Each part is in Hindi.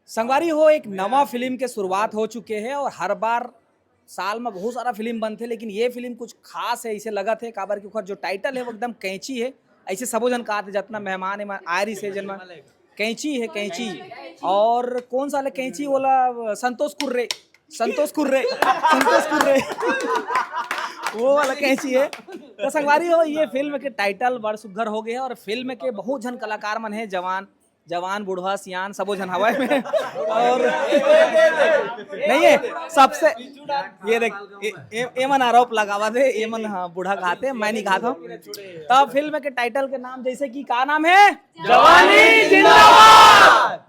संगवारी हो एक नवा फिल्म के शुरुआत हो चुके हैं और हर बार साल में बहुत सारा फिल्म बनते लेकिन ये फिल्म कुछ खास है इसे लगा थे काबर के ओकर जो टाइटल है वो एकदम कैंची है। ऐसे सबो जन कहा थे जितना मेहमान है आयरी से जन कैंची है कैंची। और कौन सा कैंची बोला संतोष कुर्रे वो वाला कैंची है। तो संगवारी हो ये फिल्म के टाइटल बड़ सुघर हो गए और फिल्म के बहुत जन कलाकार मन है जवान बूढ़ा सियान सबो जन हवाए में और नहीं है सबसे ये देख एमन आरोप लगावा थे एमन हाँ बूढ़ा खाते मैं नहीं खाता हूँ। तब फिल्म के टाइटल के नाम जैसे कि का नाम है जवानी जिंदाबाद।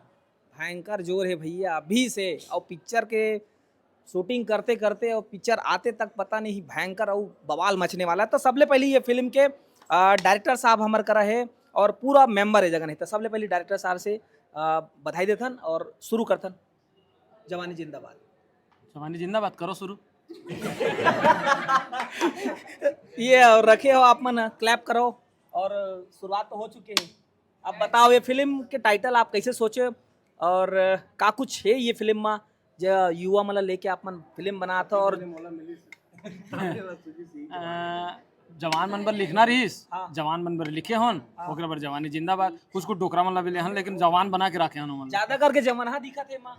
भयंकर जोर है भैया अभी से और पिक्चर के शूटिंग करते करते और पिक्चर आते तक पता नहीं भयंकर और बवाल मचने वाला है। तो सबले पहले ये फिल्म के डायरेक्टर साहब हमार करा है और पूरा मेंबर है जगह नहीं तो सबले पहले डायरेक्टर साहब से बधाई देथन और शुरू करथन। जवानी जिंदाबाद करो शुरू ये और रखे हो आप मन क्लैप करो और शुरुआत तो हो चुके हैं। अब बताओ ये फिल्म के टाइटल आप कैसे सोचे और का कुछ है ये फिल्म में जो युवा मतलब लेके आप मन फिल्म बना था और जवान मन बर लिखना रहीस हाँ। जवान मन बर लिखे हन ओकरा बर जवानी जिंदाबाद कुछ कुछ डोकरा मन ला भी लेहन लेकिन जवान बना के रखे हन ओमन ला। ज्यादा करके जमनहा दिखा थे माँ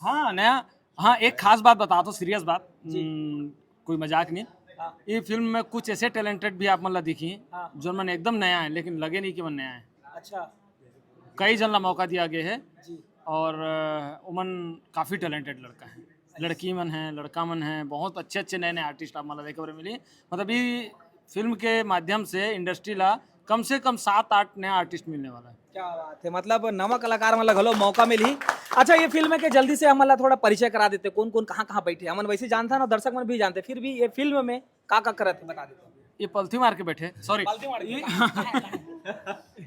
हाँ नया हाँ एक खास बात बता दो सीरियस बात कोई मजाक नहीं। हाँ। ये फिल्म में कुछ ऐसे टैलेंटेड भी आप मन ला दिखी हाँ। जो मन एकदम नया है लेकिन लगे नहीं कि मन नया है। अच्छा कई जन ला मौका दिया गया है जी और उमन काफ़ी टैलेंटेड लड़का है लड़की मन है लड़का मन है बहुत अच्छे अच्छे नए नए आर्टिस्ट आप मतलब देखे बारे मिली मतलब ये फिल्म के माध्यम से इंडस्ट्री ला कम से कम 7-8 नया आर्टिस्ट मिलने वाला है। क्या बात है मतलब नवा कलाकार मतलब घलो मौका मिली। अच्छा ये फिल्म के जल्दी से हम थोड़ा परिचय करा देते कौन कौन कहाँ बैठे हमन वैसे जानता ना दर्शक मन भी जानते फिर भी ये फिल्म में का करते बता देते। ये पलथी मार के बैठे सॉरी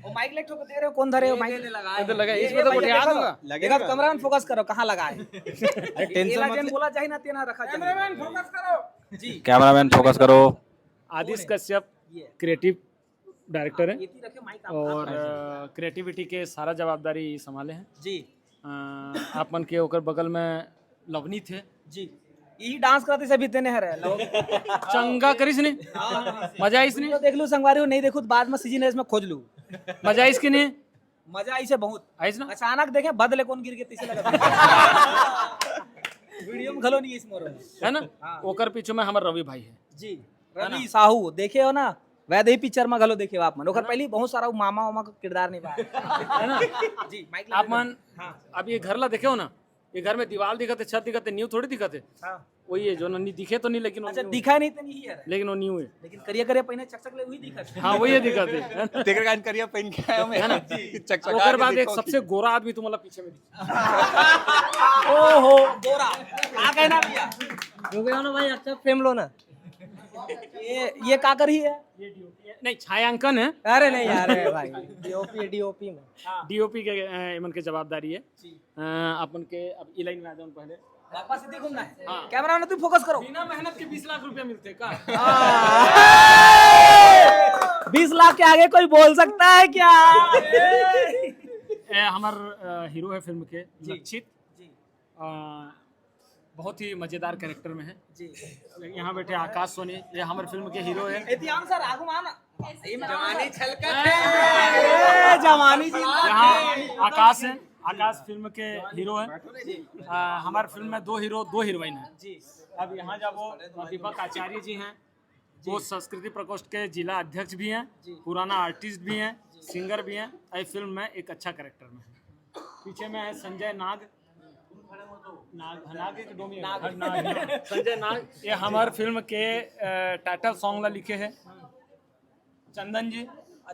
माइक लेट होकर दे रहे हो कौन धरे हो माइक इधर लगा इसमें तो उठा दूंगा लगेगा कैमरा में फोकस करो कहाँ लगा है टेंशन मत बोला जाए ना तेना रखा कैमरामैन फोकस करो जी कैमरामैन फोकस करो। आदिश कश्यप क्रिएटिव डायरेक्टर है ये थी रखे माइक और क्रिएटिविटी के सारा जवाबदारी संभाले हैं जी आप मन के ओकर बगल में लवनी थे जी ई डांस करते से भी तेने है चंगा करिस नहीं मजा आइस नहीं तो देख लू संगवारी हो नहीं देखू तो बाद में सीजन में खोज लू मजा आइस की नहीं मजा आई से बहुत आइस ना अचानक देखे बदले कौन गिर के तीसरे लगा वीडियो में घलो नहीं इस मोर है ना ओकर पीछे में हमार रवि भाई है जी रवि साहू देखे हो ना वैसे ही पिक्चर में घलो देखे हो आप मन ओकर पहले बहुत सारा मामा वामा का किरदार निभाया है ना जी माइक आप मन अब ये घर ला देखे हो ना ये घर में दीवार दिखते छत दिखते न्यू थोड़ी दिखते हां वही है जो नहीं दिखे तो नहीं लेकिन अच्छा दिखा नहीं तो नहीं है लेकिन वो न्यू है लेकिन करिया पहले चकचक ले वही दिखा हाँ वही है दिखते तेरे कान करिया पहन के आया मैं है ना चकचका ओकर बाद एक सबसे गोरा आदमी तुम्हारा पीछे में ओहो गोरा का कहना भैया हो गया ना भाई अच्छा फ्रेम लो ना ये का कर ही है नहीं छायांकन है अरे नहीं यार भाई डीओपी में डीओपी के इमन के जवाबदारी है अपन के अब ई लाइन में आ जाऊं पहले वापस से देखूंगा कैमरा में तू फोकस करो बिना मेहनत के 20 लाख रुपया मिलते का 20 लाख के आगे कोई बोल सकता है क्या हमार हीरो है फिल्म के लक्षित बहुत ही मजेदार कैरेक्टर में है जी यहाँ बैठे आकाश सोनी ये हमारे फिल्म के हीरो है एतियाम सर आगू माना जवानी छलकत जवानी जी यहाँ आकाश है आकाश फिल्म के हीरो है हमारे फिल्म में 2 हीरो 2 हीरोइन है जी अब यहाँ जब वो दीपक आचार्य जी हैं वो संस्कृति प्रकोष्ठ के जिला अध्यक्ष भी हैं पुराना आर्टिस्ट भी हैं सिंगर भी हैं इस फिल्म में एक अच्छा कैरेक्टर में है। पीछे में है संजय संजय नाग ये हमारे फिल्म के टाइटल सॉन्ग ला लिखे हैं चंदन जी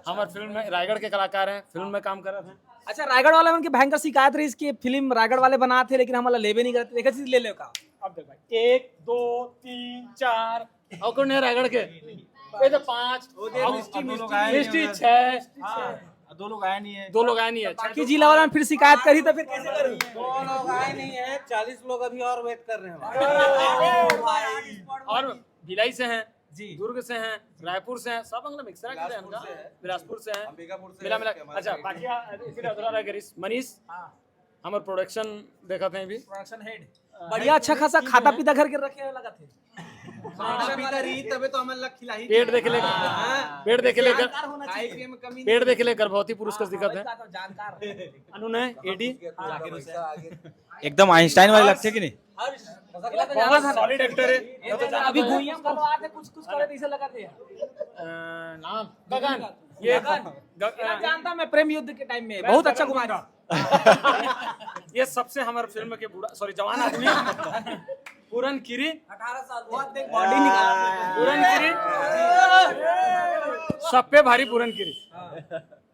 हमारे फिल्म में रायगढ़ के कलाकार हैं फिल्म में काम कर रहे थे। अच्छा रायगढ़ वाले उनकी भयंकर शिकायत रही इसकी फिल्म रायगढ़ वाले बनाते लेकिन हमारा लेबे नहीं करते देखा चीज ले ले का अब देख भाई 1 2 3 4 और कौन है रायगढ़ के ये तो 5 मिस्टी 6 2 लोग आए नहीं है 2 लोग आए नहीं है बाकी जिला वाला ने फिर शिकायत करी तो फिर कैसे करी 2 लोग आए नहीं है 40 लोग अभी और वेट कर रहे हैं और भिलाई से हैं जी दुर्ग से हैं रायपुर से हैं सब अंगला मिक्सरा के हैं बिलासपुर से हैं अंबिकापुर से मिला अच्छा बाकी फिर अधूरा रह गया मनीष हमारे प्रोडक्शन देखा थे भी प्रोडक्शन हेड बढ़िया अच्छा खासा खाता पीता घर के रखे लगा थे तबे तो हमें लग खिलाई पेट देख ले पेट देख ले जानकार होना चाहिए में कमी पेट देख ले गर्भवती पुरुष का दिक्कत है तो जानकार अनु ने एडी एकदम आइंस्टाइन वाले लगते कि नहीं? बहुत सॉलिड एक्टर है अभी गुइया करवा थे कुछ कुछ करे ऐसे लगा थे नाम गगन ये मैं जानता मैं प्रेम युद्ध के टाइम में बहुत अच्छा कुमार ये सबसे हमारे फिल्म के बूढ़ा सॉरी जवान आदमी पूरन किरी 18 साल बहुत देख बॉडी निकाला पूरन किरी सब पे भारी पूरन किरी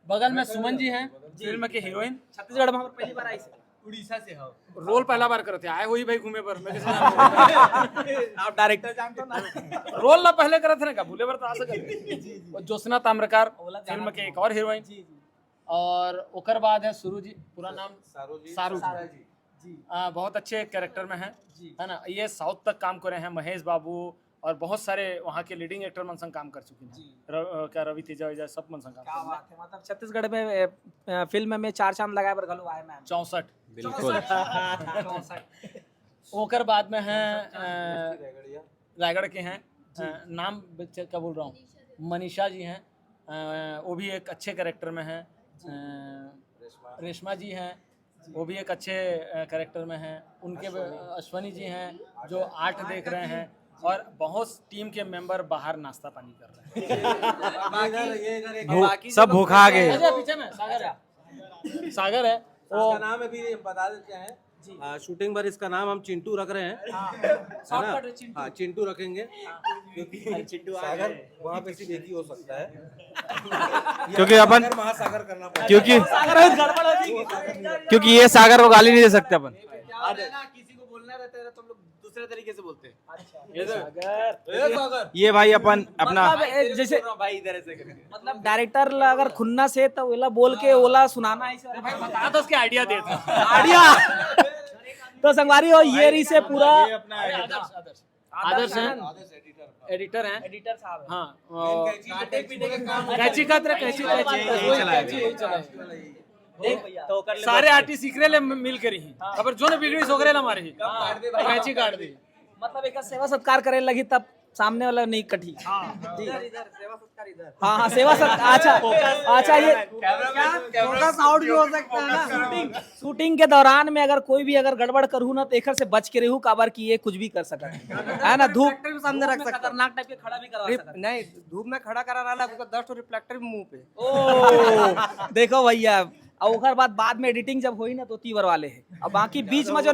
बगल में सुमन जी हैं फिल्म के हीरोइन छत्तीसगढ़ में हम पहली बार आई से उड़ीसा से हो रोल पहला बार करते आए हुई भाई घूमे पर मैं किसी ने आप डायरेक्टर जानते हो ना रोल ना पहले करे थे ना का भूले पर तो आ सके वो ज्योत्सना ताम्रकार फिल्म के एक और हीरोइन और ओकर बाद है सुरु जी पूरा नाम सारू जी बहुत अच्छे कैरेक्टर में है ना ये साउथ तक काम कर रहे हैं महेश बाबू और बहुत सारे वहाँ के लीडिंग एक्टर मन संग काम कर चुके हैं क्या रवि तेजा वेजा सब मन संग काम क्या कर बात है मतलब छत्तीसगढ़ में फिल्म में 4 चांद लगाए पर घलो आए मैम 64 बिल्कुल। ओकर बाद में है रायगढ़ के हैं नाम क्या बोल रहा हूँ मनीषा जी हैं वो भी एक अच्छे कैरेक्टर में हैं रेशमा जी हैं वो भी एक अच्छे कैरेक्टर में हैं उनके अश्वनी जी हैं जो आर्ट देख रहे हैं और बहुत टीम के मेंबर बाहर नाश्ता पानी कर रहे हैं सब भूखा गए। अरे पीछे में सागर है वो इसका नाम अभी बता देते हैं शूटिंग पर इसका नाम हम चिंटू रख रहे हैं है ना? हाँ चिंटू रखेंगे क्योंकि चिंटू सागर वहाँ पे सिर्फ एक ही हो सकता है क्योंकि अपन महासागर करना पड़ेगा क्योंकि ये सागर को गाली नहीं दे सकते अपन। किसी को बोलना रहता है तो हम लोग दूसरे तरीके से बोलते हैं ये भाई अपन अपना मतलब जैसे भाई इधर ऐसे करके मतलब डायरेक्टर अगर खुन्ना से तो ओला बोल के ओला सुनाना ऐसे बता दो उसके आइडिया देता आइडिया तो संगवारी हो ये री से पूरा आदर्श हैं एडिटर हैं एडिटर साहब है। हाँ काम कैची का तरह कैची देख भैया तो कर ले सारे आर्टिस्ट सीख रहे मिल कर ही खबर जो ने बिगड़ी सो करे हमारे ही कैची काट दी मतलब एक सेवा सत्कार करे लगी तब सामने वाला नहीं कटी हाँ सेवा सत्कार अच्छा ये कैमरा साउंड भी हो सकता है ना शूटिंग के दौरान में अगर कोई भी अगर गड़बड़ करूँ ना तो एक से बच के रहूँ काबर की ये कुछ भी कर सकता है ना धूप भी सामने रख सकता खतरनाक टाइप के खड़ा भी करवा सकता है। नहीं धूप में खड़ा करा रहा है 10 रिफ्लेक्टर भी मुंह पे ओ देखो भैया और ओकर बाद में एडिटिंग जब हुई ना तो तीवर वाले है और बाकी बीच में जो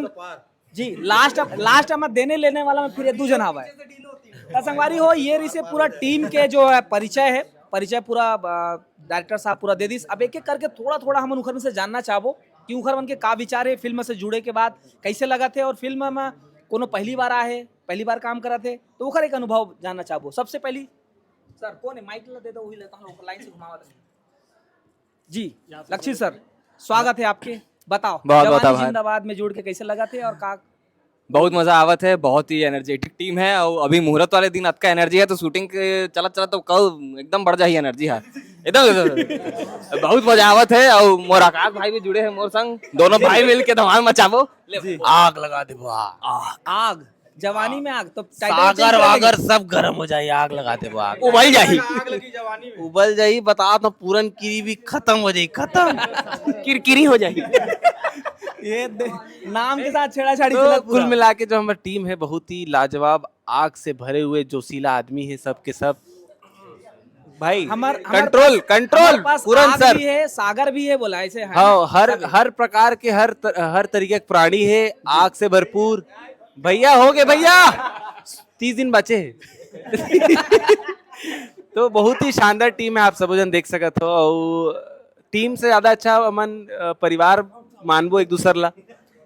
जी लास्ट में देने लेने वाला में फिर 2 जन हवा है संगवारी हो ये रिसे पूरा टीम के जो है परिचय पूरा डायरेक्टर साहब पूरा दे दी। अब एक एक करके थोड़ा थोड़ा हम उखर में से जानना चाहबो कि उखर मन के का विचार है फिल्म से जुड़े के बाद कैसे लगा थे और फिल्म में कोनो पहली बार आए पहली बार काम करा थे तो उखर एक अनुभव जानना चाहबो। सबसे पहली सर कौन है माइक दे दो वही लेता हूँ लाइन से घुमावा जी लक्षित सर स्वागत है आपके बताओ जवानी जिंदाबाद में जुड़ के कैसे लगा थे और का बहुत मजा आवत है बहुत ही एनर्जेटिक टीम है और अभी मुहूर्त वाले दिन अतका एनर्जी है तो शूटिंग चलत तो कल एकदम बढ़ जाही एनर्जी है एकदम बहुत मजा आवत है और मोर आकाश भाई भी जुड़े हैं मोर संग दोनों भाई मिल के धमाल मचाबो आग लगा देबो आग जवानी में आग तो सागर वागर सब गर्म हो जाए आग लगा देबो आग उबल जाही उबल जाई बता तो पूरन कीरी भी खत्म हो जाई खत्म किरकिरी हो जाही ये नाम के साथ छेड़ाछाड़ी तो कुल मिला के जो हमारी टीम है बहुत ही लाजवाब आग से भरे हुए जोशीला आदमी है सब के सब भाई कंट्रोल पूरन सर भी है सागर भी है बोला ऐसे हाँ हर प्रकार के हर तरीके के प्राणी है आग से भरपूर भैया हो गए भैया 30 दिन बचे तो बहुत ही शानदार टीम है आप सब जन देख सकते हो और टीम से ज्यादा अच्छा अमन परिवार मानबो एक दूसर ला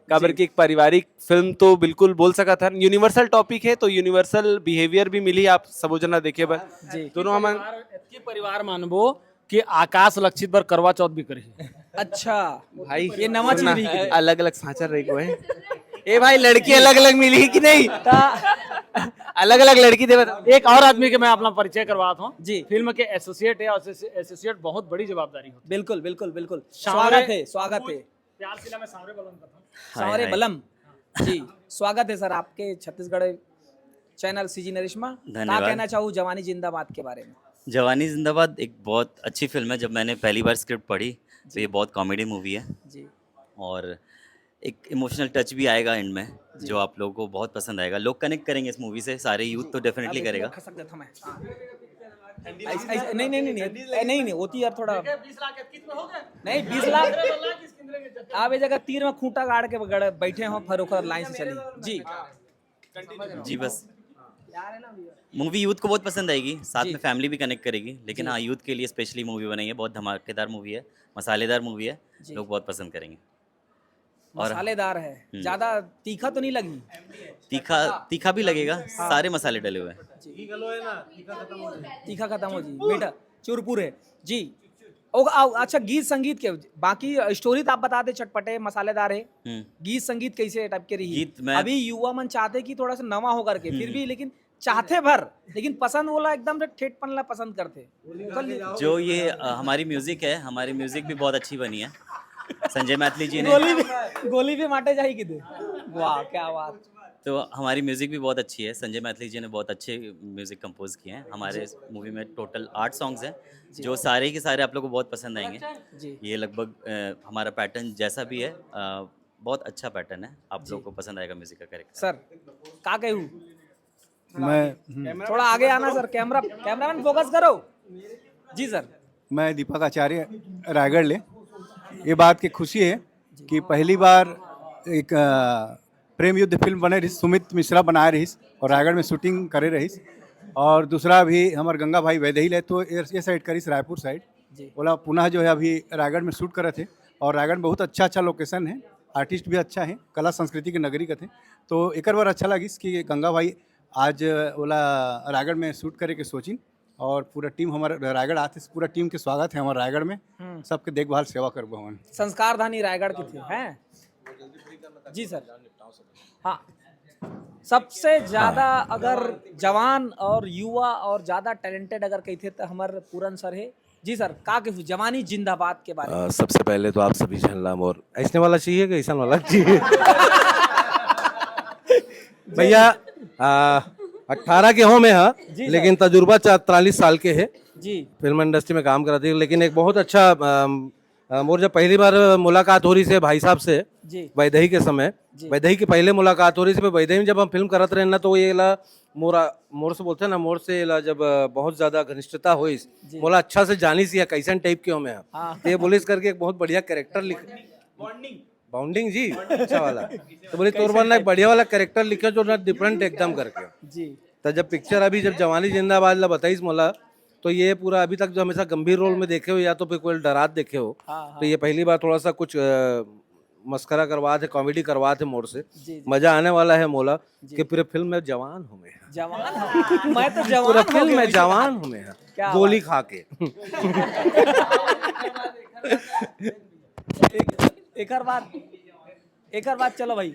काबर की एक पारिवारिक फिल्म तो बिल्कुल बोल सका था यूनिवर्सल टॉपिक है तो यूनिवर्सल बिहेवियर भी मिली आप सब जना देखे बर दोनों हम परिवार मानबो कि आकाश लक्षित बर करवा चौथ भी करी अच्छा भाई ये नवा चीज अलग अलग सांचर रही को है ए भाई लड़की अलग अलग मिली कि नहीं अलग अलग लड़की दे एक और आदमी के मैं अपना परिचय करवाता हूँ जी फिल्म के एसोसिएट है और एसोसिएट बहुत बड़ी जवाबदारी होती बिल्कुल बिल्कुल बिल्कुल शामरे- स्वागत है प्यार सिला में सांवरे बलम का था। सवारे हाय। बलम जी, स्वागत है सर आपके छत्तीसगढ़ चैनल सीजी नरिश्मा। क्या धन्यवाद। कहना चाहूँ जवानी जिंदाबाद के बारे में? जवानी जिंदाबाद एक बहुत अच्छी फिल्म है। जब मैंने पहली बार स्क्रिप्ट पढ़ी तो ये बहुत कॉमेडी मूवी है जी और एक इमोशनल टच भी आएगा एंड में जो आप लोगों को बहुत पसंद आएगा। लोग कनेक्ट करेंगे इस मूवी से, सारे यूथ तो डेफिनेटली करेगा। खसक देता मैं। हाँ। नहीं नहीं नहीं नहीं नहीं नहीं होती यार थोड़ा नहीं 20 लाख आप ये जगह तीर में खूंटा गाड़ के बैठे हो फिर ओकर लाइन से चली जी जी बस मूवी यूथ को बहुत पसंद आएगी, साथ जी। में फैमिली भी कनेक्ट करेगी, लेकिन हाँ यूथ के लिए स्पेशली मूवी बनाई है। बहुत धमाकेदार मूवी है, मसालेदार मूवी है, जी। लोग बहुत पसंद करेंगे। और मसालेदार है, ज्यादा तीखा तो नहीं लगी? तीखा भी लगेगा, सारे मसाले डले हुए हैं। तीखा खत्म हो जी, मीठा चुरपुर है जी। अच्छा गीत संगीत के बाकी स्टोरी तो आप बता दे, चटपटे मसालेदार है। गीत संगीत कैसे टाइप के रही? गीत मैं- अभी युवा मन चाहते कि थोड़ा सा नवा हो करके फिर भी, लेकिन चाहते भर लेकिन पसंद बोला एकदम से ठेठ पनला पसंद करते। जो ये हमारी म्यूजिक है, हमारी म्यूजिक भी बहुत अच्छी बनी है। संजय मैथिली जी ने, गोली भी माटे जाए कि दे। वाह क्या बात। तो हमारी म्यूजिक भी बहुत अच्छी है। संजय मैथिली जी ने बहुत अच्छे म्यूजिक कंपोज किए हैं। हमारे मूवी में टोटल 8 सॉन्ग्स हैं जो सारे के सारे आप लोगों को बहुत पसंद आएंगे। जी ये लगभग हमारा पैटर्न जैसा भी है, बहुत अच्छा पैटर्न है। आप लोगों को पसंद आएगा म्यूजिक का कैरेक्टर। सर का कहूँ, मैं थोड़ा आगे आना सर, कैमरामैन फोकस करो जी सर। मैं दीपक आचार्य रायगढ़ ले। ये बात की खुशी है कि पहली बार एक प्रेम युद्ध फिल्म बने रही, सुमित मिश्रा बनाए रही और रायगढ़ में शूटिंग करे रही। और दूसरा भी हमारे गंगा भाई वैदेही ले तो ये साइड करीस रायपुर साइड बोला, पुनः जो है अभी रायगढ़ में शूट करे थे। और रायगढ़ में बहुत अच्छा लोकेशन है, आर्टिस्ट भी अच्छा है, कला संस्कृति की नगरी का थे। तो एक बार अच्छा लगिस कि गंगा भाई आज बोला रायगढ़ में शूट करे के सोचिन। और पूरा टीम हमारा रायगढ़ आते, पूरा टीम के स्वागत है हमारे रायगढ़ में, सबके देखभाल सेवा करबो हम। संस्कार धानी रायगढ़ के थे हैं जी सर। हाँ सबसे ज्यादा अगर जवान और युवा और ज्यादा टैलेंटेड अगर कहते तो हमारे पूरन सर है जी। सर का कहूँ जवानी जिंदाबाद के बारे में? सबसे पहले तो आप सभी झल्लाम और ऐसने वाला चाहिए कि ऐसा वाला चाहिए भैया 18 के हो में हाँ, लेकिन तजुर्बा 43 साल के है जी। फिल्म इंडस्ट्री में काम करती है। लेकिन एक बहुत अच्छा मोर जब पहली बार मुलाकात हो रही से भाई साहब से जी वैदेही के समय, वैदेही की पहले मुलाकात हो रही से वैदेही में जब हम फिल्म करते रहे ना, तो ये ला मोर से बोलते हैं ना, मोर से ला जब बहुत ज्यादा घनिष्ठता हुई, बोला अच्छा से जानी सी है कैसन टाइप के हो मैं। तो ये बोले इस करके एक बहुत बढ़िया कैरेक्टर लिख, बाउंडिंग जी अच्छा वाला। तो बोले तोर बनना एक बढ़िया वाला कैरेक्टर लिखे जो ना डिफरेंट एकदम करके जी। तो जब पिक्चर अभी जब जवानी जिंदाबाद ला बताइस मोला, तो ये पूरा अभी तक जो हमेशा गंभीर रोल में देखे हो या तो फिर कोई डरात देखे हो, तो ये पहली बार थोड़ा सा कुछ मस्करा करवा थे, कॉमेडी करवा थे मोर से। मजा आने वाला है मोला कि पूरे फिल्म में जवान हूँ मैं, जवान हूँ। मैं तो जवान पूरा हो फिल्म गया। में जवान हूँ मैं, क्या गोली खा के एक बात चलो भाई,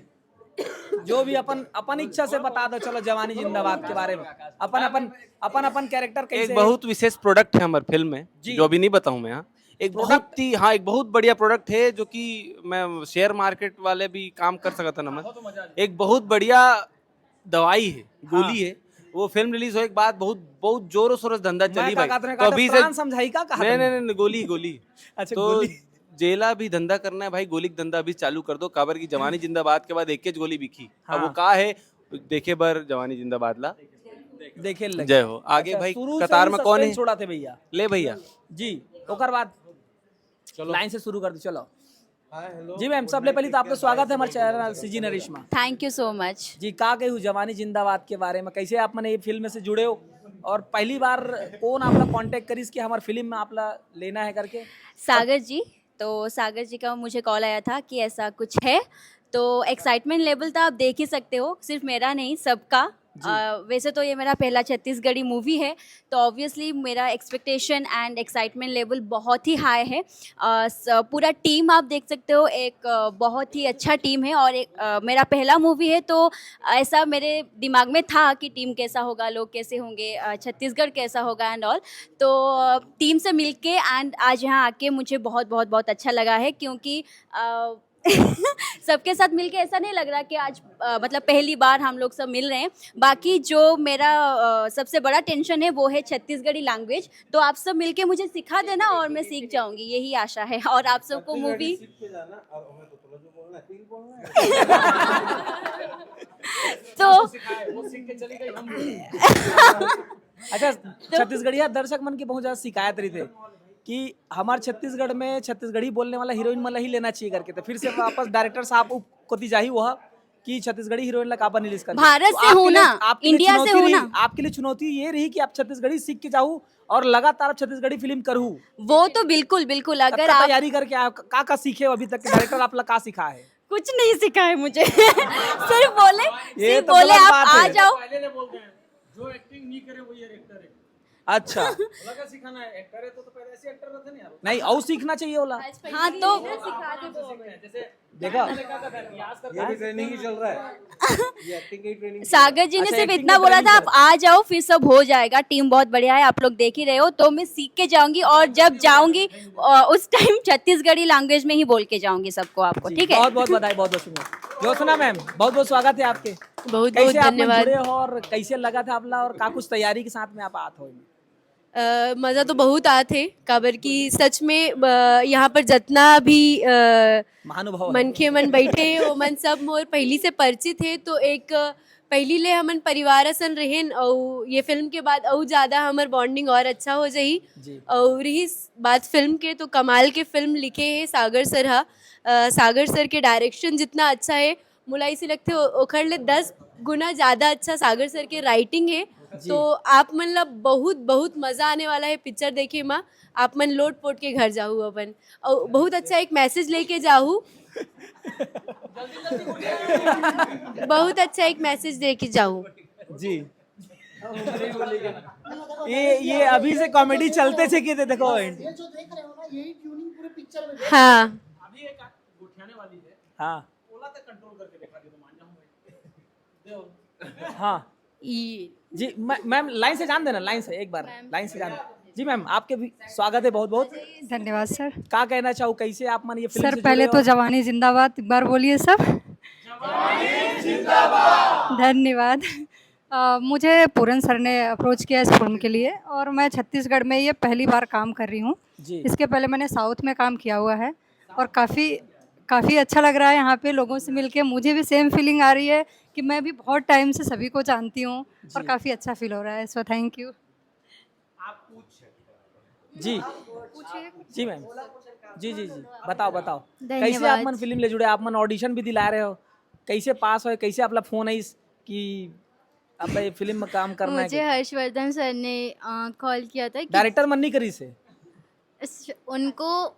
जो भी अपन इच्छा से बता दो। चलो जवानी जिंदाबाद के बारे में अपन कैरेक्टर कैसे? एक बहुत विशेष प्रोडक्ट है हमारे फिल्म में जो अभी नहीं बताऊं मैं। हाँ एक बहुत ही, हाँ एक बहुत बढ़िया प्रोडक्ट है जो कि मैं शेयर मार्केट वाले भी काम कर सकता ना। मैं एक बहुत बढ़िया दवाई है, गोली है। वो फिल्म रिलीज होने के बाद बहुत जोरों शोरों से धंधा चली भाई। तो अभी से समझाई का कहा? नहीं गोली अच्छा तो गोली। जेला भी धंधा करना है भाई, गोली का धंधा अभी चालू कर दो। काबर की जवानी जिंदाबाद के बाद एक गोली बिकी। अब वो का है देखे बर जवानी जिंदाबाद ला देखे लगे। जय हो। आगे अच्छा, भाई शुरू से कतार ही में कौन है? suspense छोड़ा थे भैया ले भैया जी। ओकर बाद लाइन से शुरू कर दो। चलो जी मैम, सबले पहले तो आपका स्वागत है हमारे चैनल सीजी नरिश्मा। थैंक यू सो मच जी का कहूँ जवानी जिंदाबाद के बारे में, कैसे आप मैंने ये फिल्म से जुड़े हो और पहली बार कौन आपला कांटेक्ट करीस कि हमारे फिल्म में आपला लेना है करके? सागर जी। तो सागर जी का मुझे कॉल आया था कि ऐसा कुछ है, तो एक्साइटमेंट लेवल तो आप देख ही सकते हो, सिर्फ मेरा नहीं सबका। वैसे तो ये मेरा पहला छत्तीसगढ़ी मूवी है, तो ऑब्वियसली मेरा एक्सपेक्टेशन एंड एक्साइटमेंट लेवल बहुत ही हाई है। पूरा टीम आप देख सकते हो, एक बहुत ही अच्छा टीम है और एक मेरा पहला मूवी है, तो ऐसा मेरे दिमाग में था कि टीम कैसा होगा, लोग कैसे होंगे, छत्तीसगढ़ कैसा होगा एंड ऑल। तो टीम से मिलके एंड आज यहाँ आके मुझे बहुत बहुत बहुत अच्छा लगा है, क्योंकि सबके साथ मिलके ऐसा नहीं लग रहा कि आज मतलब पहली बार हम लोग सब मिल रहे हैं। बाकी जो मेरा सबसे बड़ा टेंशन है वो है छत्तीसगढ़ी लैंग्वेज, तो आप सब मिलके मुझे सिखा देना और मैं सीख जाऊंगी, यही आशा है। और आप सबको मूवी तो अच्छा, छत्तीसगढ़िया दर्शक मन की बहुत ज्यादा शिकायत रही थे कि हमारे छत्तीसगढ़ में छत्तीसगढ़ी बोलने वाला हीरोइन मला ही लेना चाहिए करके, तो फिर से वापस डायरेक्टर साहब को जाही हुआ कि छत्तीसगढ़ी हीरोइन ला काबर नहीं रिलीज कर। भारत से हूं ना, इंडिया से हूं ना। आपके लिए चुनौती ये रही कि आप छत्तीसगढ़ी सीख के जाऊँ और लगातार छत्तीसगढ़ी फिल्म करूँ। वो तो बिल्कुल बिल्कुल, अगर आप तैयारी करके आप का सीखे हो अभी तक डायरेक्टर आप का सिखा है? कुछ नहीं सिखा है मुझे सिर्फ बोले ये सिर्फ तो बोले गलत आप बात आ है। जाओ। जो एक्टिंग नहीं करे वही एक्टर है। अच्छा लगा सिखाना है, एक्टर है तो पहले ऐसे एक्टर रहते नहीं यार। नहीं, और सीखना चाहिए बोला। हाँ तो जैसे देखो ये भी ट्रेनिंग ही चल रहा है, ये एक्टिंग की ट्रेनिंग। सागर जी ने अच्छा, सिर्फ acting इतना में बोला training था, आप आ जाओ फिर सब हो जाएगा। टीम बहुत बढ़िया है, आप लोग देख ही रहे हो। तो मैं सीख के जाऊंगी और जब जाऊंगी उस टाइम छत्तीसगढ़ी लैंग्वेज में ही बोल के जाऊंगी सबको, आपको ठीक है। बहुत बहुत बधाई, बहुत बहुत शुक्रिया। ज्योत्सना मैम, बहुत बहुत स्वागत है आपके। बहुत बहुत कैसे आप धन्यवाद। जुड़े हो और कैसे लगा था आपला और का कुछ तैयारी के साथ में आप आते हो? मज़ा तो बहुत आते काबर की सच में यहाँ पर जितना भी महानुभाव मन के मन बैठे वो मन सब मोर पहली से परिचित है। तो एक पहली ले हमन परिवार असन रहेन और ये फिल्म के बाद और ज़्यादा हमार बॉन्डिंग और अच्छा हो जाही। जी। और रही बात फिल्म के, तो कमाल के फिल्म लिखे है सागर सर हा। सागर सर के डायरेक्शन जितना अच्छा है मुला इसी लगते ओखर ले 10 गुना ज़्यादा अच्छा सागर सर के राइटिंग है। तो आप मतलब बहुत बहुत मज़ा आने वाला है पिक्चर देखे माँ। आप मन लोट पोट के घर जाऊँ अपन और बहुत अच्छा एक मैसेज लेके जाऊँ बहुत अच्छा एक मैसेज दे के जाऊँ। जी। ये अभी से कॉमेडी चलते थे कि देखो हाँ अभी एक गुठियाने वाली है, हाँ ओला तक कंट्रोल करके दिखा दी तो मान जाऊंगा। हाँ ये जी। मैम लाइन से जान देना, लाइन से एक बार लाइन से जान। जी मैम, आपके भी स्वागत है बहुत बहुत। धन्यवाद सर। क्या कहना चाहूँ, कैसे आप मन ये फिल्म सर से पहले जुड़े तो हो? जवानी जिंदाबाद एक बार बोलिए सब। धन्यवाद। मुझे पूरन सर ने अप्रोच किया इस फिल्म के लिए और मैं छत्तीसगढ़ में ये पहली बार काम कर रही हूँ। जी। इसके पहले मैंने साउथ में काम किया हुआ है और काफ़ी अच्छा लग रहा है यहाँ पे लोगों से मिलके। मुझे भी सेम फीलिंग आ रही है कि मैं भी बहुत टाइम से सभी को जानती हूँ और काफ़ी अच्छा फील हो रहा है। So thank you. जी जी मैम, जी जी जी बताओ बताओ धन्यवाद। कैसे आप मन फिल्म ले जुड़े? आप मन ऑडिशन भी दिला रहे हो, कैसे पास हो, कैसे आपला फोन आई कि अब ये फिल्म में काम करना मुझे है? हर्षवर्धन सर ने कॉल किया था कि डायरेक्टर मन नहीं करी से? उनको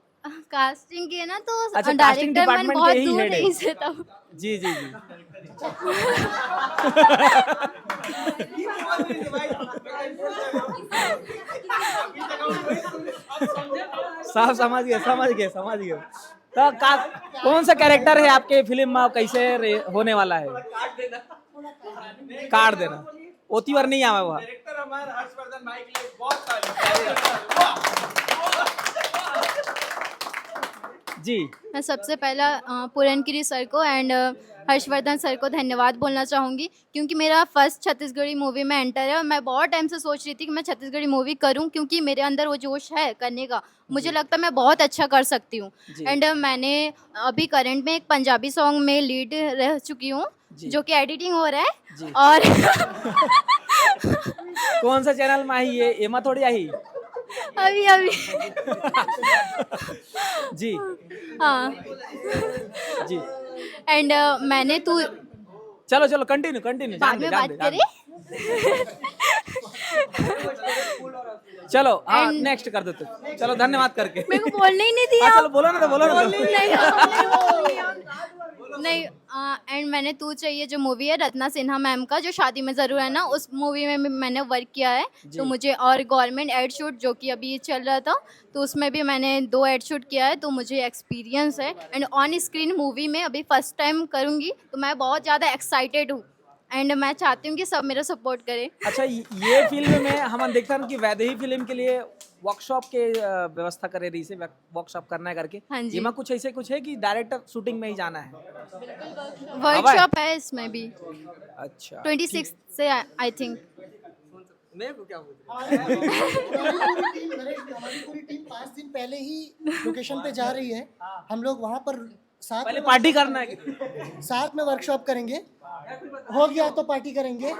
कास्टिंग की है ना, तो अच्छा, casting डायरेक्टर मन department बहुत के ही दूर head है। नहीं से था। जी जी जी। साहब समझ गए। तो कौन सा कैरेक्टर है आपके फिल्म में, कैसे होने वाला है? कार्ड देना ओती बार नहीं आवा वहाँ। जी। मैं सबसे पहला पुरनगिरी सर को एंड हर्षवर्धन सर को धन्यवाद बोलना चाहूँगी, क्योंकि मेरा फर्स्ट छत्तीसगढ़ी मूवी में एंटर है और मैं बहुत टाइम से सोच रही थी कि मैं छत्तीसगढ़ी मूवी करूं, क्योंकि मेरे अंदर वो जोश है करने का। मुझे लगता है मैं बहुत अच्छा कर सकती हूँ। एंड मैंने अभी करंट में एक पंजाबी सॉन्ग में लीड रह चुकी हूँ, जो कि एडिटिंग हो रहा है। और कौन सा चैनल में आई है? एमा थोड़ी आई। अभी जी हाँ जी। एंड मैंने तू चलो कंटिन्यू बाद में बात करें। चलो हाँ, नेक्स्ट कर दो तुम। चलो धन्यवाद करके। मेरे को बोलने ही नहीं दिया। हाँ, चलो बोलो ना। नहीं एंड मैंने तू चाहिए जो मूवी है रत्ना सिन्हा मैम का, जो शादी में ज़रूर है ना, उस मूवी में भी मैंने वर्क किया है। तो मुझे और गवर्नमेंट एड शूट जो कि अभी चल रहा था, तो उसमें भी मैंने 2 एड शूट किया है। तो मुझे एक्सपीरियंस है एंड ऑन स्क्रीन मूवी में अभी फर्स्ट टाइम करूँगी, तो मैं बहुत ज़्यादा एक्साइटेड हूँ। एंड मैं चाहती हूँ कि सब मेरा सपोर्ट करें। अच्छा, ये फिल्म में हम देखता हैं कि वैदेही फिल्म के लिए वर्कशॉप के व्यवस्था करे रही से वर्कशॉप करना है करके। हाँ जी। इमा कुछ ऐसे कुछ है कि डायरेक्टर शूटिंग में ही जाना है? वर्कशॉप है इसमें भी, अच्छा 26 से आई थिंक। हमारी पूरी टीम 5 दिन पहले ही लोकेशन पे जा रही है। हम लोग वहाँ पर साथ पहले में पार्टी करना है। साथ में वर्कशॉप करेंगे, हो गया तो पार्टी करेंगे,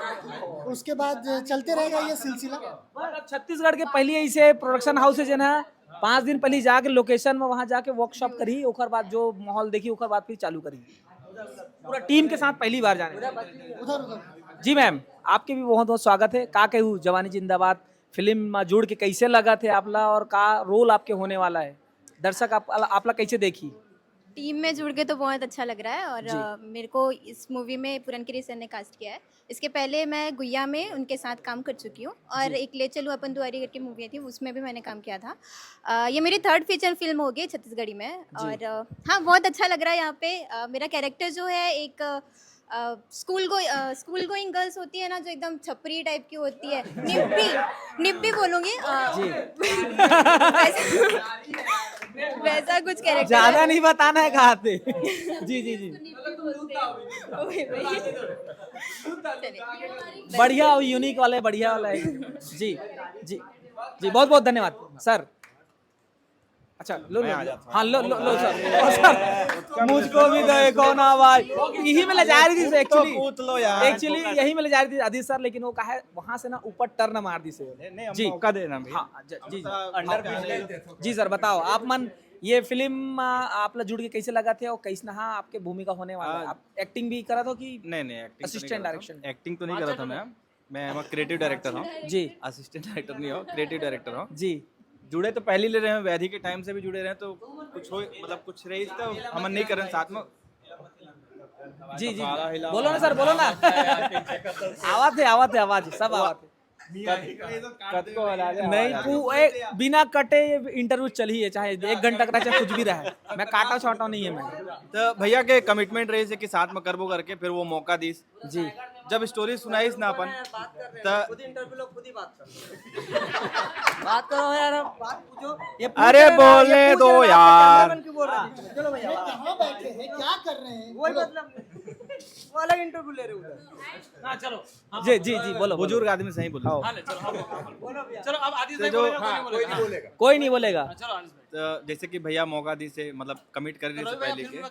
उसके बाद चलते रहेगा ये सिलसिला। मतलब छत्तीसगढ़ के पहली ऐसे प्रोडक्शन हाउस है जो ना 5 दिन पहले जाके लोकेशन में वहाँ जाके वर्कशॉप करी, ओकर बाद जो माहौल देखी ओकर बाद फिर चालू करी पूरा टीम के साथ पहली बार जाने। उधर उधर जी मैम, आपके भी बहुत बहुत स्वागत है। का कहूँ जवानी जिंदाबाद फिल्म में जुड़ के कैसे लगा थे आपला और का रोल आपके होने वाला है, दर्शक आपला कैसे देखी? टीम में जुड़ के तो बहुत अच्छा लग रहा है और मेरे को इस मूवी में पुरनकिरी सर ने कास्ट किया है। इसके पहले मैं गुइया में उनके साथ काम कर चुकी हूँ और एक ले चलूँ अपन दुआरी करके मूवी थी, उसमें भी मैंने काम किया था। ये मेरी 3rd फीचर फिल्म होगी छत्तीसगढ़ी में और हाँ बहुत अच्छा लग रहा है यहाँ पे। मेरा कैरेक्टर जो है एक स्कूल गोइंग गर्ल्स होती है ना, जो एकदम छपरी टाइप की होती है, निब्बी बोलूँगी वैसा कुछ कैरेक्टर। ज्यादा नहीं बताना है कहाँ थे। जी जी जी, बढ़िया और यूनिक वाला है, बढ़िया वाला है। जी जी जी, बहुत बहुत धन्यवाद सर। अच्छा लो हाँ लो सर, मुझको भी दो एक और ना भाई। यही में ले जा रही थी एक्चुअली यही में ले जा रही थी अधीर सर, लेकिन वो कहा है वहां से ना ऊपर टर्न मार दी से। जी मौका देना हाँ जी सर बताओ आप मन ये फिल्म आप जुड़ के कैसे लगा थे और कैसे हाँ आपके भूमिका होने वाला है? आप एक्टिंग भी करा था कि नहीं असिस्टेंट डायरेक्शन? एक्टिंग तो नहीं करा था मैं क्रिएटिव डायरेक्टर हूँ जी, असिस्टेंट डायरेक्टर नहीं हो, क्रिएटिव डायरेक्टर हूँ जी। जुड़े तो पहले ले रहे हैं, वैधी के टाइम से भी जुड़े रहे हैं, तो कुछ हो मतलब कुछ रही तो हम नहीं कर रहे हैं साथ में। जी जी बोलो ना सर, बोलो ना। आवाज सब आवाज नहीं बिना कटे इंटरव्यू चल ही है, चाहे 1 घंटा का चाहे कुछ भी रहा। मैं काटा छाटा नहीं है मैं। तो भैया के कमिटमेंट रही कि साथ में करबो करके फिर वो मौका दी जी। जब स्टोरी सुनाई ना अपन बात करो यार, बात पूछो। अरे बोलने दो यार। चलो भैया कहाँ बैठे हैं, क्या कर रहे हैं? वही मतलब वो अलग इंटरव्यू ले रहे उधर। हाँ चलो जी जी जी बोलो। बुजुर्ग आदमी सही बोलो। चलो अब आदित्य भाई बोलेगा, कोई नहीं बोलेगा। चलो आदित्य भाई। तो जैसे कि भैया मौका दी से मतलब कमिट कर रही से पहले के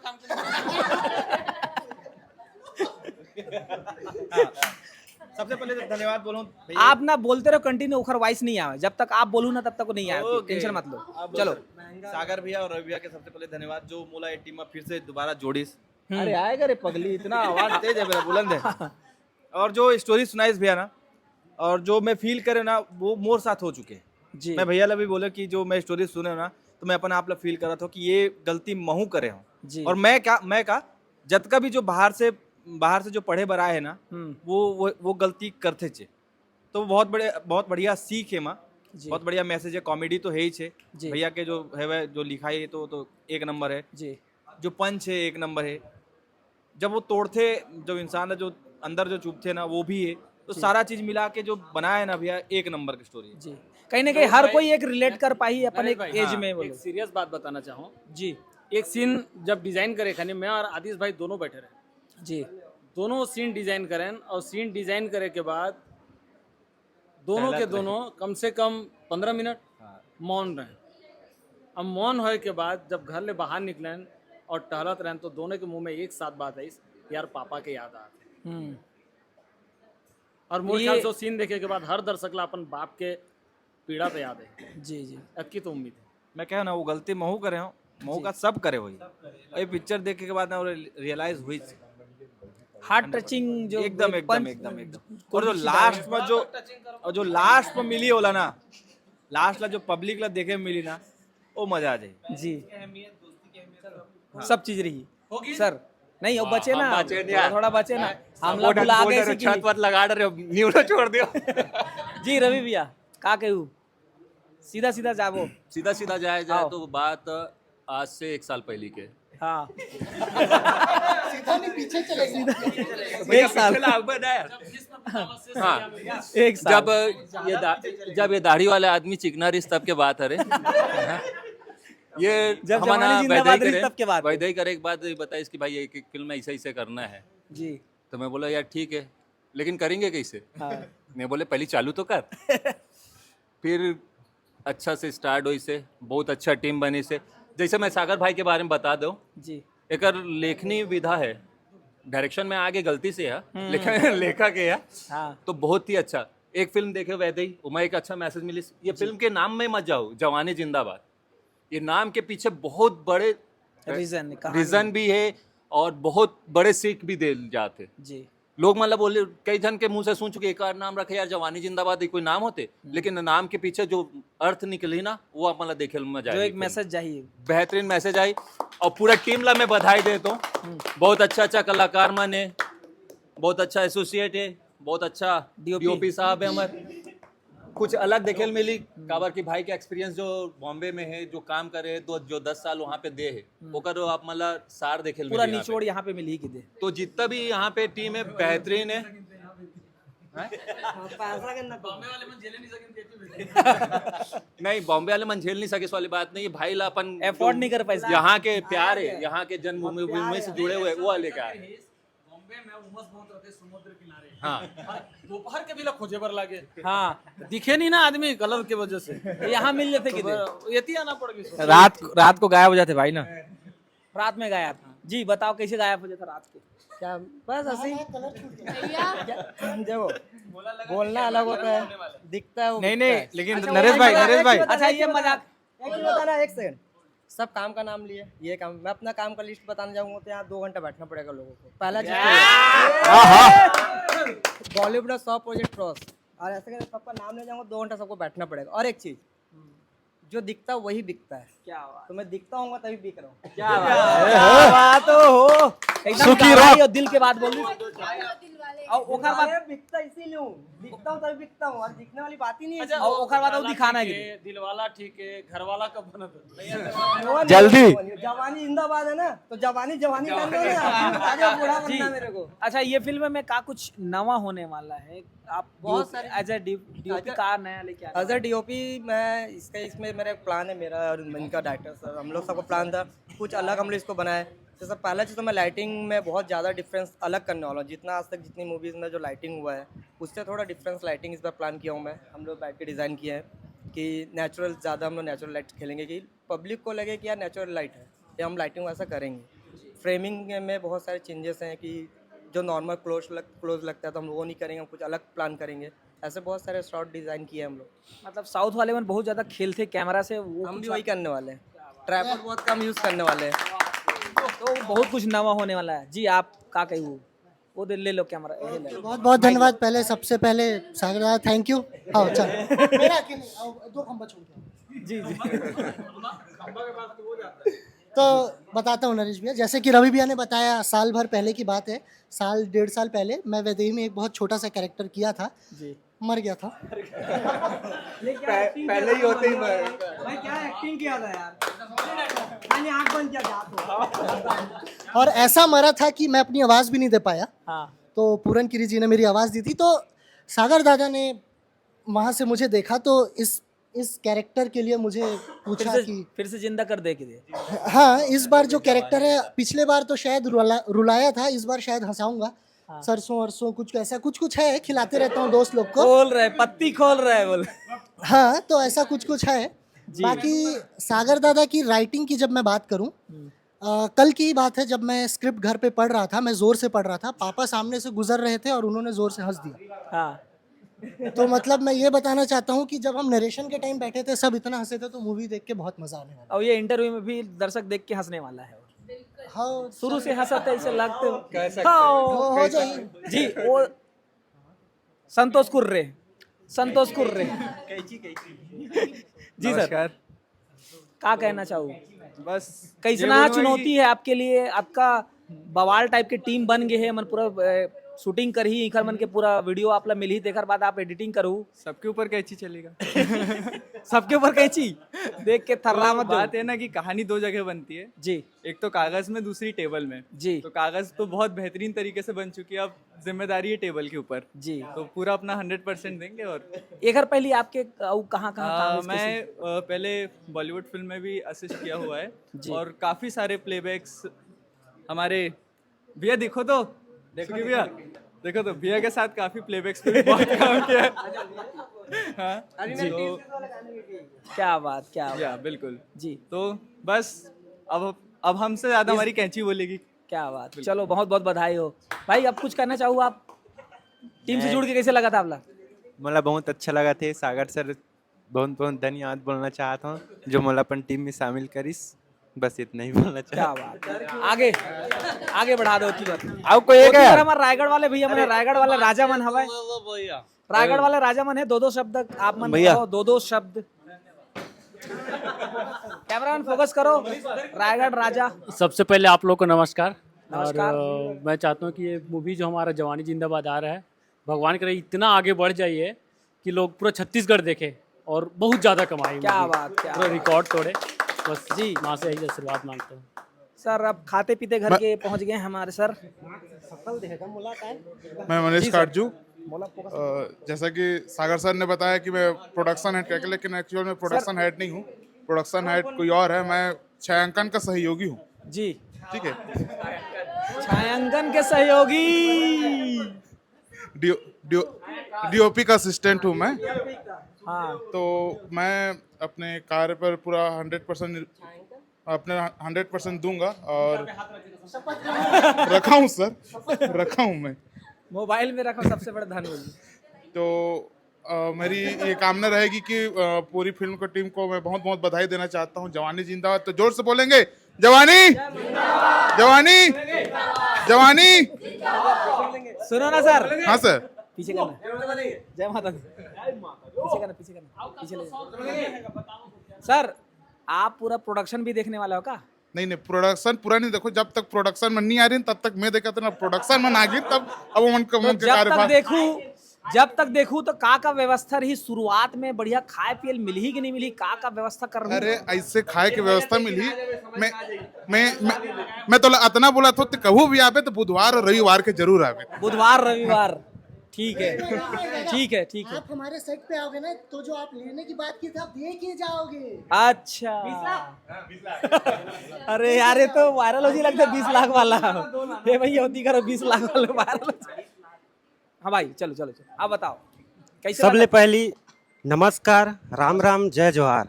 सबसे पहले तो धन्यवाद बोलूं भैया। आप ना बोलते रहो कंटिन्यू, उखर वॉइस नहीं आवे, जब तक आप बोलू ना तब तक वो नहीं आए, टेंशन मत लो। चलो सागर भैया और रवि भैया के सबसे पहले धन्यवाद जो मोला ये टीम में फिर से दोबारा जोड़ीस। अरे आएगा रे पगली, इतना आवाज तेज है मेरा, बुलंद है। और जो स्टोरी सुनाई भैया ना और जो मैं फील करे ना वो मोर साथ हो चुके जी। मैं भैया ला भी बोले कि जो मैं स्टोरी सुने ना तो मैं अपना आप ला फील कर रहा था कि ये गलती महू करे हूँ। और मैं का जतका भी जो बाहर से जो पढ़े बराए है ना वो गलती करते चे, तो बहुत बढ़िया सीख है माँ, बहुत बढ़िया मैसेज है। कॉमेडी तो है ही छे भैया के जो है वह जो लिखाई है तो 1 नंबर है जी। जो पंच है 1 नंबर है, जब वो तोड़ते जो इंसान है जो अंदर जो चुभते ना वो भी है, तो सारा चीज मिला के जो बनाया है ना भैया 1 नंबर की स्टोरी है जी। कहीं ना कहीं हर कोई एक रिलेट कर पाई अपन एक एज में। एक सीरियस बात बताना चाहूँ जी। एक सीन जब डिजाइन करे खाने मैं और आदिश भाई दोनों बैठे रहे जी, दोनों सीन डिजाइन करें और सीन डिजाइन करे के बाद दोनों के दोनों कम से कम 15 मिनट मौन रहे। अब मौन होए के बाद जब घर ले बाहर निकलें और टहलत रहें तो दोनों के मुंह में एक साथ बात आई, यार पापा के याद आते। और मोर ख्याल से सीन देखे के बाद हर दर्शक ला अपन बाप के पीड़ा पे याद है। जी जी, अक्की तो उम्मीद है। मैं कह ना वो गलती महू करे हो, महू का सब करे हुई। ये पिक्चर देखे के बाद ना रियलाइज हुई हार्ट टचिंग जो एकदम और जो लास्ट में मिली होला ना, लास्ट ला जो पब्लिक ला देखे मिली ना वो मजा आ जाए जी। सब चीज रही सर नहीं, वो बचे ना, थोड़ा बचे ना, हम लोग बुला के छत पर लगा रहे हो, न्यूरो छोड़ दियो। जी रवि भैया का कहूँ, सीधा जाबो सीधा जाए तो बात आज से 1 साल पहले के हाँ सीधा नहीं पीछे चलेगा। एक साल हाँ एक साल जब ये दाढ़ी वाले आदमी चिकना रिश्त तब के बात है रे ये जब हमारा जवानी जिंदाबाद वैदे रही तब के बाद है। वैदे करे एक बात बताइए इसकी भाई एक फिल्म ऐसे ऐसे करना है जी तो मैं बोला यार ठीक है लेकिन करेंगे कैसे हाँ मैं बोले पहले चालू तो कर फिर अच्छा से स्टार्ट हुई से बहुत अच्छा टीम बनी से जैसे मैं सागर भाई के बारे में बता दूं जी एक लेखनी विधा है डायरेक्शन में आगे गलती से है लेखा लेखा के है हाँ तो बहुत ही अच्छा एक फिल्म देखे वैसे ही उमा एक अच्छा मैसेज मिली ये फिल्म के नाम में मत जाओ जवानी जिंदाबाद ये नाम के पीछे बहुत बड़े रीजन भी है और बहुत बड़े सीख भी दे जाते जी लोग मतलब बोले कई जन के मुंह से सुन चुके एक और नाम रखे यार जवानी जिंदाबाद ये कोई नाम होते लेकिन नाम के पीछे जो अर्थ निकली ना वो आप मतलब देखे मजा जो आएगी एक फिल्म। मैसेज चाहिए बेहतरीन मैसेज आई और पूरा टीम ला मैं बधाई देता हूँ बहुत अच्छा कलाकार मन है बहुत अच्छा एसोसिएट है बहुत अच्छा डीओपी साहब है हमारे कुछ अलग देखे मिली काबर की भाई के एक्सपीरियंस जो बॉम्बे में है जो काम करे तो जो 10 साल वहाँ पे दे है ओकर आप मतलब सार देखे पूरा निचोड़ यहाँ पे मिली कि दे तो जितना भी यहाँ पे टीम है बेहतरीन है नहीं बॉम्बे वाले मन झेल नहीं सके इस वाली बात नहीं भाई ला अपन अफोर्ड नहीं कर पाए यहाँ के प्यार है यहाँ के जन्मभूमि से जुड़े हुए वो वाले का बॉम्बे में उमस बहुत रहते समुद्र किनारे हाँ दोपहर के भी लोग खोजे पर लागे हाँ दिखे नहीं ना आदमी कलर की वजह से यहाँ मिल जाते कि दे ये आना पड़ गई रात को गायब हो जाते भाई ना रात में गायब जी बताओ कैसे गायब हो जाता रात को क्या बस ऐसे ही देखो बोलना अलग होता है दिखता है वो नहीं लेकिन नरेश भाई अच्छा ये मजाक एक सेकंड सब काम का नाम लिए ये काम मैं अपना काम का लिस्ट बताने जाऊंगा तो यहाँ 2 घंटा बैठना पड़ेगा लोगों को पहला चीज बॉलीवुड में 100 प्रोजेक्ट क्रॉस और ऐसे करके सबका नाम ले जाऊंगा 2 घंटा सबको बैठना पड़ेगा और एक चीज जो दिखता है वही बिकता है क्या बात तो मैं दिखता हूँ तभी बिक रहा हूँ क्या बात हो एकदम गहराई और दिल के बात बोल और ओखर बात बिकता इसीलिए हूँ दिखता हूँ तभी बिकता हूँ और दिखने वाली बात ही नहीं है और ओखर बात और दिखाना है कि दिल वाला ठीक है घर वाला कब बना जल्दी जवानी जिंदाबाद है ना तो जवानी करने ना बूढ़ा बनना मेरे को अच्छा ये फिल्म में का कुछ नवा होने वाला है आप बहुत सारे एज ए डीओपी कार नया लेके एज अ डीओपी मैं इसमें मेरा एक प्लान है मेरा और इनका डायरेक्टर सर हम लोग सबका प्लान था कुछ अलग हम लोग इसको बनाए जैसे पहला चीज़ तो मैं लाइटिंग में बहुत ज़्यादा डिफरेंस अलग करने वाला हूँ जितना आज तक जितनी मूवीज़ में जो लाइटिंग हुआ है उससे थोड़ा डिफरेंस लाइटिंग इस बार प्लान किया हूँ मैं हम लोग बैठ के डिज़ाइन किए हैं कि नेचुरल ज़्यादा हम लोग नेचुरल लाइट खेलेंगे कि पब्लिक को लगे कि यार नेचुरल लाइट है या हम लाइटिंग वैसा करेंगे फ्रेमिंग में बहुत सारे चेंजेस हैं कि जो नॉर्मल क्लोज लगता है तो हम वो नहीं करेंगे हम कुछ अलग प्लान करेंगे ऐसे बहुत सारे शॉर्ट डिज़ाइन किए हम लोग मतलब साउथ वाले में बहुत ज़्यादा खेलते कैमरा से वो हम भी वही करने वाले हैं ट्रैपॉड बहुत कम यूज़ करने वाले हैं तो बहुत कुछ नवा होने वाला है जी आप का कही वो दे ले लो कैमरा ये ले लो। बहुत बहुत धन्यवाद पहले सबसे पहले सागर दादा थैंक यू हाँ चल मेरा अकेले आओ, 2 खंबा छोड़ के जी जी तो बताता हूँ नरेश भैया जैसे कि रवि भैया ने बताया साल भर पहले की बात है 1.5 साल पहले मैं वैदेही में एक बहुत छोटा सा कैरेक्टर किया था जी मर गया था पहले ही होते ही भाई क्या एक्टिंग किया था यार मैंने आंख बंद किया और ऐसा मरा था कि मैं अपनी आवाज़ भी नहीं दे पाया हाँ तो पूरन गिरी जी ने मेरी आवाज़ दी थी तो सागर दादा ने वहाँ से मुझे देखा तो इस कैरेक्टर के लिए मुझे पूछा कि फिर से जिंदा कर दे के दे हाँ इस बार जो कैरेक्टर है पिछले बार तो शायद रुलाया था इस बार शायद हंसाऊंगा सरसों वरसों कुछ ऐसा कुछ है खिलाते रहता हूँ दोस्त लोग को खोल रहे पत्ती खोल रहे बोल हाँ तो ऐसा कुछ है बाकी सागर दादा की राइटिंग की जब मैं बात करूँ कल की ही बात है जब मैं स्क्रिप्ट घर पे पढ़ रहा था मैं जोर से पढ़ रहा था पापा सामने से गुजर रहे थे और उन्होंने जोर से हंस दिया हाँ तो मतलब मैं ये बताना चाहता हूँ कि जब हम नरेशन के टाइम बैठे थे सब इतना हंसे थे तो मूवी देख के बहुत मजा आने वाला और ये इंटरव्यू में भी दर्शक देख के हंसने वाला है हाँ शुरू से हंसते ऐसे लगते हो जाइए जी वो संतोष कुर्रे जी सर क्या कहना चाहूँ बस कैसना चुनौती है आपके लिए आपका बवाल टाइप की टीम बन गई है मन पूरा शूटिंग कर ही इखर मन के पूरा वीडियो आपला मिल ही तेकर बाद आप एडिटिंग करू सबके ऊपर कैची चलेगा। सबके ऊपर कैची देख के थर्रा मत बात है ना कि कहानी दो जगह बनती है जी, एक तो कागज में, दूसरी टेबल में। जी तो कागज तो बहुत बेहतरीन तरीके से बन चुकी है, अब जिम्मेदारी है टेबल के ऊपर। जी। तो पूरा अपना 100% देंगे। और एकर पहले आपके कहाँ कहाँ मैं पहले बॉलीवुड फिल्म में भी असिस्ट किया हुआ है और काफी सारे प्लेबैक्स हमारे भैया देखो तो भैया देखो तो भैया के साथ काफी प्लेबैक्स पे भी बहुत काम किया है। हाँ, तो क्या बात या बिल्कुल जी। तो बस अब हमसे ज्यादा हमारी कैंची बोलेगी। क्या बात, चलो बहुत बहुत बधाई हो भाई। अब कुछ कहना चाहूँ आप टीम से जुड़ के कैसे लगा था आपला? मला बहुत अच्छा लगा थे। सागर सर बहुत बहुत धन्यवाद बोलना चाहता हूँ जो मला अपन टीम में शामिल करिस। बस इतना ही बोलना क्या चाहता बात, आगे आगे बढ़ा दो की बात। अब कोई एक है हमारे रायगढ़ वाले भैया मैंने रायगढ़ वाले राजा मन हवाए, रायगढ़ वाले राजा मन है। दो शब्द आप मन भैया। कहो, दो शब्द। कैमरामैन फोकस करो। रायगढ़ राजा। सबसे पहले आप लोग को नमस्कार। नमस्कार। और मैं चाहता हूँ कि ये मूवी जो हमारा जवानी जिंदाबाद आ रहा है, भगवान करे इतना आगे बढ़ जाइए कि लोग पूरा छत्तीसगढ़ देखे और बहुत ज़्यादा कमाई। क्या बात, क्या पूरा रिकॉर्ड तोड़े। बस जी, माँ से यही आशीर्वाद मांगता हूँ। सर अब खाते पीते घर के पहुंच गए हमारे सर। मैं मनीष काटजू। जैसा कि सागर सर ने बताया कि मैं प्रोडक्शन हेड करके, लेकिन एक्चुअल में प्रोडक्शन हेड नहीं हूँ। प्रोडक्शन हेड कोई और है, मैं छायांकन का सहयोगी हूँ। जी ठीक है, छायांकन के सहयोगी। डीओपी का असिस्टेंट हूँ मैं। हाँ। तो मैं अपने कार्य पर पूरा 100% दूंगा और रखा हूँ सर, रखा हूँ मैं। मोबाइल में रखो, सबसे बड़ा धन बोली। तो मेरी ये कामना रहेगी कि पूरी फिल्म की टीम को मैं बहुत बहुत बधाई देना चाहता हूँ। जवानी जिंदाबाद। तो जोर से बोलेंगे जवानी जवानी जवानी। सुनो ना सर। हाँ सर। पीछे करना। जय माता दी। पीछे करना, पीछे करना, पीछे ले जाओ। सर आप पूरा प्रोडक्शन भी देखने वाले हो का? नहीं, प्रोडक्शन पूरा नहीं देखो। जब तक प्रोडक्शन में नहीं आ रही तब तक मैं देखा था ना। प्रोडक्शन में आ गई तब अब मन तो जब तक देखूं तो का व्यवस्था रही शुरुआत में? बढ़िया खाए पियल मिली ही कि नहीं मिली? का व्यवस्था कर रही? अरे ऐसे खाए की व्यवस्था मिली। मैं तो इतना बोला था कभी भी आवे तो बुधवार और रविवार के जरूर आवे। बुधवार रविवार ठीक है, ठीक है, ठीक है। आप हमारे सेट पे आओगे ना तो जो आप लेने की बात की थी आप दे के जाओगे। अच्छा। अरे यार ये तो वायरल हो जी लगता है 20 लाख वाला। ये भैया होती करो 20 लाख वाला वायरल। हाँ भाई चलो चलो चलो आप बताओ कैसे? सबले पहली नमस्कार, राम राम, जय जोहार।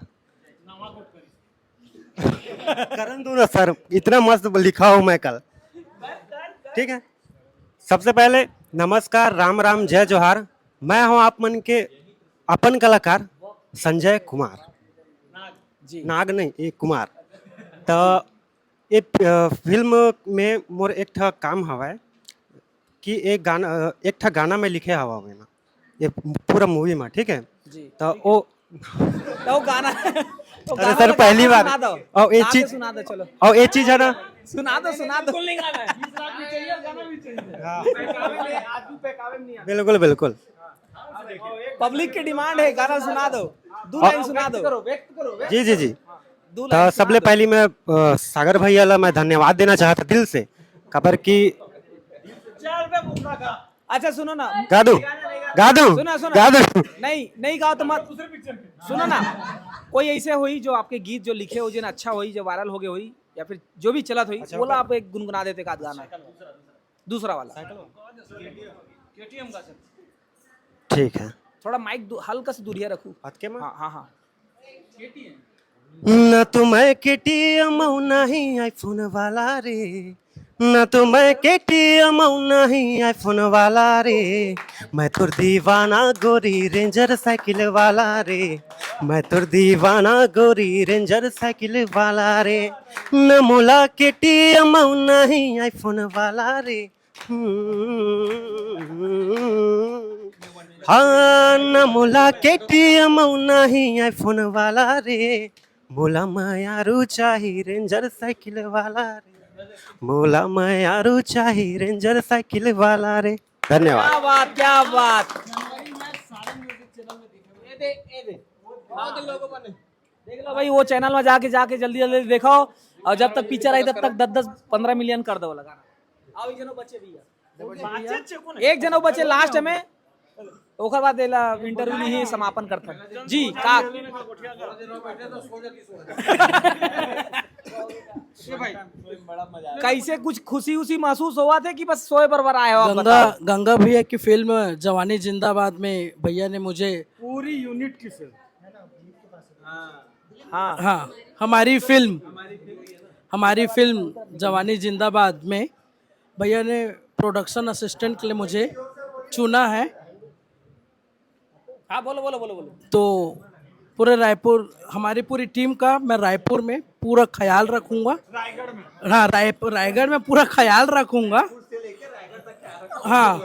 करन दो ना सर, इतना मस्त लिखा हूँ मैं कल। ठीक है, सबसे पहले नमस्कार, राम राम, जय जोहार। मैं हूँ आप मन के अपन कलाकार संजय कुमार। नाग नहीं, एक कुमार। तो ये फिल्म में मोर एक ठा काम हवा है कि एक ठा गाना में लिखे हवा है ना ये पूरा मूवी में। ठीक है, तो वो गाना अरे सर पहली बार और एक चीज सुना दो। चलो और एक चीज है ना, सुना दो। बिल्कुल बिल्कुल पब्लिक की डिमांड है, गाना सुना दो। 2 लाइन सुना दो। जी जी जी। तो सबले पहली मैं सागर भैया ला मैं धन्यवाद देना चाहता दिल से, खबर की। अच्छा सुनो ना, गा दूं? सुना नहीं गाओ तो मत। सुनो ना, कोई ऐसे हुई जो आपके गीत जो लिखे हो जिन अच्छा हुई, जो वायरल हो गए हुई, या फिर जो भी चलत हुई बोला आप एक गुनगुना देते का गाना दूसरा वाला। ठीक है, थोड़ा माइक हल्का से दूरिया रखू। हाँ हाँ हाँ। न तो मैं केटीएम नहीं आईफोन वाला रे, न तो मैं केटीएम नहीं आईफोन वाला रे, मैं तुर दीवाना गोरी रेंजर साइकिल वाला रे, मैं तुर दीवाना गोरी रेंजर साइकिल वाला रे, न मोला केटीएम नहीं आईफोन वाला रे। हाँ, न मोला केटीएम नहीं आईफोन वाला रे, मोला मायारू चाही रेंजर साइकिल वाला रे, मोला मायारू चाही रेंजर साइकिल वाला रे। धन्यवाद। क्या बात, क्या बात। देख लो भाई, वो चैनल में जाके जल्दी जल्दी देखो, और जब तक पिक्चर आई तब तक 10-15 मिलियन कर दो लगाना। आओ एक जनो बच्चे भैया, एक जनो बच्चे लास्ट में, ओकर बाद इंटरव्यू नहीं समापन करता हूं। जी का कैसे कुछ खुशी उसी महसूस हुआ थे कि बस सोए बरबर आए हो? गंगा भैया की फिल्म जवानी जिंदाबाद में भैया ने मुझे पूरी यूनिट की फिल्म, हाँ हमारी फिल्म जवानी जिंदाबाद में भैया ने प्रोडक्शन असिस्टेंट के लिए मुझे चुना है। हाँ बोलो। तो पूरे रायपुर, हमारी पूरी टीम का मैं रायपुर में पूरा ख्याल रखूंगा। हाँ, रायगढ़ में पूरा ख्याल रखूंगा। हाँ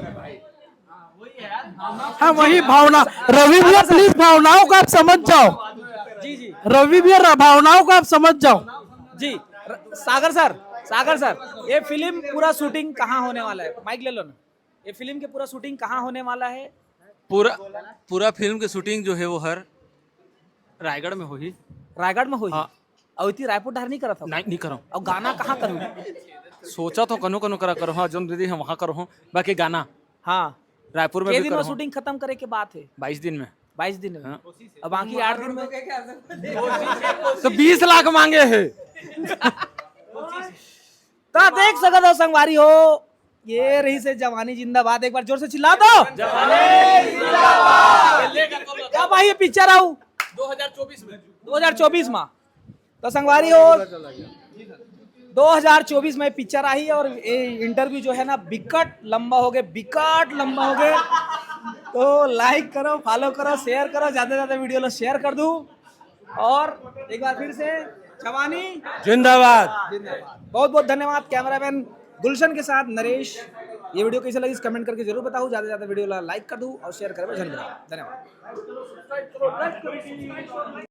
हाँ, वही भावना। रवि भैया प्लीज भावनाओं को आप समझ जाओ। जी रवि भैया भावनाओं को आप समझ जाओ। जी सागर सर, ये फिल्म पूरा शूटिंग कहाँ होने वाला है? माइक ले लो ना। ये फिल्म के पूरा शूटिंग कहाँ होने वाला है? पूरा फिल्म की शूटिंग जो है वो हर रायगढ़ में होगी। रायगढ़ में होगी? हाँ। और इतनी रायपुर डर नहीं करा था? नहीं करो। और गाना कहाँ करूँ? सोचा तो कनो करा करो, हाँ जोन दीदी है वहाँ करो, बाकी गाना हाँ रायपुर में के भी दिन में करो। शूटिंग खत्म करे के बात है? 22 दिन में। 22 दिन में? हाँ। और बाकी 8 दिन में तो 20 लाख मांगे है। तो देख सकते हो संगवारी हो, ये रही से जवानी जिंदाबाद। एक बार जोर से चिल्ला दो, क्या भाई ये पिक्चर आऊ 2024 में। तो संगवारी हो 2024 में पिक्चर आई, और ये इंटरव्यू जो है ना बिकट लंबा हो गए। तो लाइक करो, फॉलो करो, शेयर करो, ज्यादा से ज्यादा वीडियो लो शेयर कर दूं। और एक बार फिर से जवानी जिंदाबाद। बहुत बहुत धन्यवाद। कैमरामैन गुलशन के साथ नरेश। ये वीडियो कैसे लगी कमेंट करके जरूर बताओ, ज्यादा से ज्यादा वीडियो लाइक कर दूं और शेयर करें। धन्यवाद।